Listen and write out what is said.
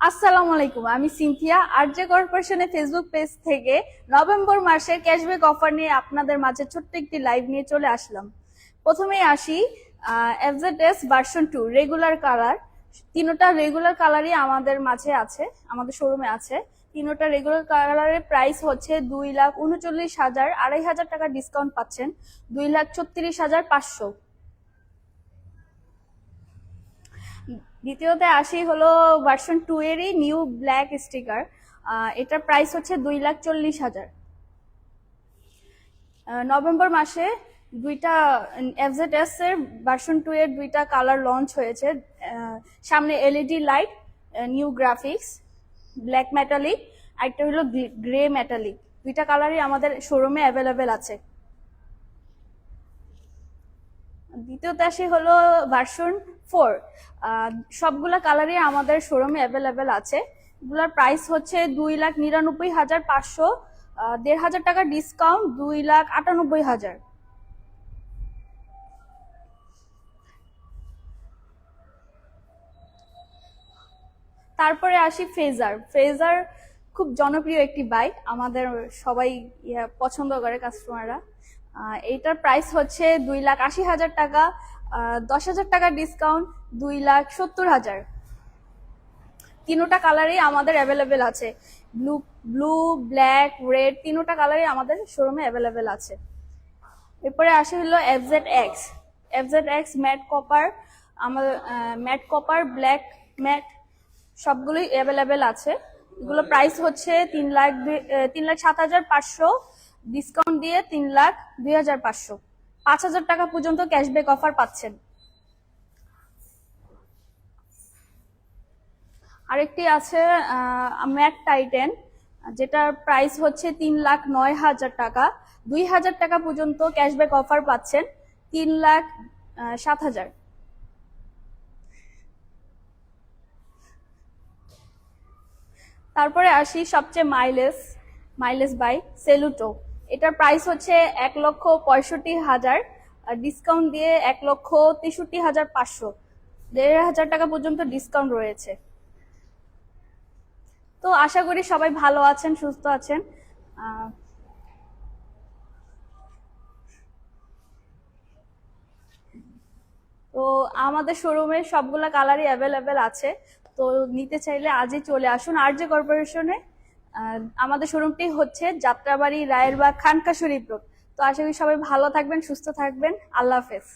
আসসালামু আলাইকুম, আমি সিনথিয়া আরজে কর্পোরেশনের ফেসবুক পেজ থেকে নভেম্বর মাসের ক্যাশব্যাক অফার নিয়ে আপনাদের মাঝে ছোট্ট একটি লাইভ নিয়ে চলে আসলাম। প্রথমেই আসি এফজেডএস ভার্সন 2 রেগুলার কালার। তিনটা রেগুলার কালারই আমাদের মাঝে আছে, আমাদের শোরুমে আছে। তিনটা রেগুলার কালারের প্রাইস হচ্ছে 2,39,000, 2,500 টাকা ডিসকাউন্ট পাচ্ছেন 2,36,500। দ্বিতীয়তে আসি হলো ভার্সন 2 এরই নিউ ব্ল্যাক স্টিকার। এটার প্রাইস হচ্ছে 2,40,000। নভেম্বর মাসে দুইটা এফজেডএস এর ভার্সন 2 এর দুইটা কালার লঞ্চ হয়েছে। সামনে LED light, new graphics, black metallic, একটা হলো গ্রে মেটালিক। দুইটা কালারই আমাদের শোরুমে অ্যাভেলেবেল আছে। দ্বিতীয়তে আসি হলো ভার্সন 4। সবগুলা কালারই আমাদের শোরুমে অ্যাভেলেবেল আছে। এগুলোর প্রাইস হচ্ছে 2,99,500, 1,500 টাকা ডিসকাউন্ট 2,98,000। তারপরে আসি ফেজার। ফেজার খুব জনপ্রিয় একটি বাইক, আমাদের সবাই পছন্দ করে কাস্টমাররা। এইটার প্রাইস হচ্ছে 2,80,000 টাকা, 10,000 টাকা ডিসকাউন্ট 2,70,000। তিনটা কালারই আমাদের অ্যাভেলেবেল আছে, ব্লু ব্লু ব্ল্যাক রেড, তিনটা কালারই আমাদের শোরুমে অ্যাভেলেবেল আছে। এরপরে আসে হলো এফজেড এক্স ম্যাট কপার। আমাদের ম্যাট কপার, ব্ল্যাক ম্যাট সবগুলোই অ্যাভেলেবেল আছে। এগুলো প্রাইস হচ্ছে 3,07,500, ডিসকাউন্ট দিয়ে 3,02,500। 5,000 টাকা পর্যন্ত ক্যাশব্যাক অফার পাচ্ছেন। আরেকটি আছে ম্যাট টাইটেন, যেটার প্রাইস হচ্ছে 3,09,000 টাকা, 2,000 টাকা পর্যন্ত ক্যাশব্যাক অফার পাচ্ছেন 3,07,000। তারপরে আসি সবচেয়ে মাইলেজ বাইক সেলুটো। এটার প্রাইস হচ্ছে 1,65,000, ডিসকাউন্ট দিয়ে 1,63,500। 1,500 টাকা পর্যন্ত ডিসকাউন্ট রয়েছে। তো আশা করি সবাই ভালো আছেন, সুস্থ আছেন। তো আমাদের শোরুমে সবগুলা কালারই অ্যাভেলেবেল আছে। তো নিতে চাইলে আজই চলে আসুন আরজে কর্পোরেশনে। আমাদের শোরুমটি হচ্ছে যাত্রাবাড়ি, রায়েরবাগ, খানকা শরীফ রোড। তো আশা করি সবাই ভালো থাকবেন, সুস্থ থাকবেন। আল্লাহ হাফেজ।